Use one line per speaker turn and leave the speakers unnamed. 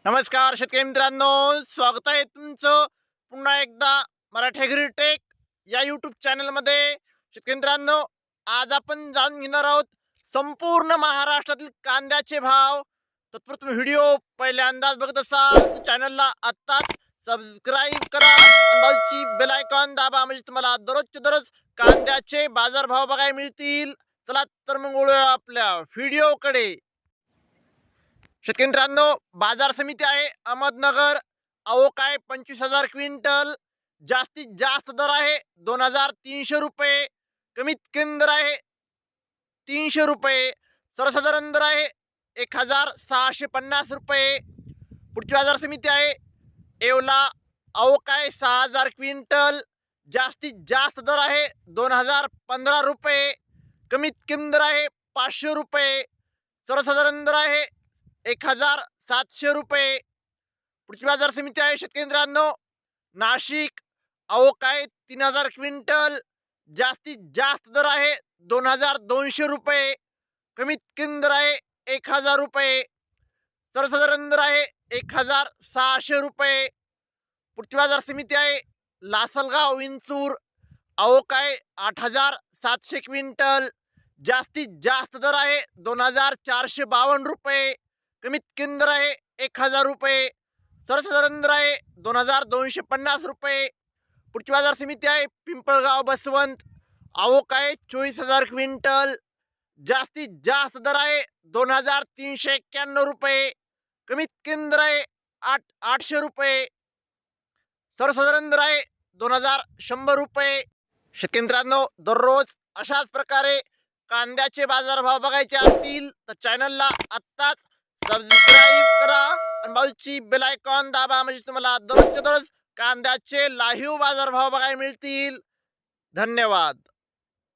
नमस्कार शेतकरी मित्रांनो, स्वागत आहे तुमचं पुन्हा एकदा मराठी ॲग्रीटेक या यूट्यूब चॅनलमध्ये. शेतकरी मित्रांनो, आज आपण जाणून घेणार आहोत संपूर्ण महाराष्ट्रातील कांद्याचे भाव. तत्पूर्वी तुम्ही व्हिडिओ पहिल्यांदाच बघत असाल तर चॅनलला आत्ताच सबस्क्राईब करा आणि बाजूची बेल आयकॉन दाबा, म्हणजे तुम्हाला दररोजचे दररोज कांद्याचे बाजारभाव बघायला मिळतील. चला तर मग वळूया आपल्या व्हिडिओकडे. शेतकरी मित्रांनो, बाजार समिती आहे अहमदनगर. आवक आहे 25,000 क्विंटल. जास्तीत जास्त दर आहे 2,300 रुपये. कमीत कमी दर आहे 300 रुपये. सर्वसाधारण दर आहे 1,650 रुपये. पुढची बाजार समिती आहे येवला. आवक आहे 6,000 क्विंटल. जास्तीत जास्त दर आहे 2,015 रुपये. कमीत कमी दर आहे 500 रुपये. सर्वसाधारण दर आहे 1,700 रुपये. पुढची बाजार समिती आहे शेतकरी मित्रांनो नाशिक. आवक आहे 3,000 क्विंटल. जास्तीत जास्त दर आहे 2,200 रुपये. कमीत कमी दर आहे 1,000 रुपये. सर्वसाधारण दर आहे 1,600 रुपये. पुढची बाजार समिती आहे लासलगाव विंचूर. आवक आहे 8,700 क्विंटल. जास्तीत जास्त दर आहे 2,452 रुपये. कमीत कमी दर आहे 1,000 रुपये. सर्वसाधारण दर आहे 2,250 रुपये. पुढची बाजार समिती आहे पिंपळगाव बसवंत. आवक आहे 24,000 क्विंटल. जास्तीत जास्त दर आहे 2,391 रुपये. कमीत कमी दर आहे 800 रुपये. सर्वसाधारण दर आहे 2,100 रुपये. शेतकरी मित्रांनो, दररोज अशाच प्रकारे कांद्याचे बाजारभाव बघायचे असतील तर चॅनलला आत्ताच सबस्क्राईब करा आणि बाजूची बेल आयकॉन दाबा, म्हणजे तुम्हाला दररोजच्या दररोज कांद्याचे लाईव्ह बाजारभाव बघायला मिळतील. धन्यवाद.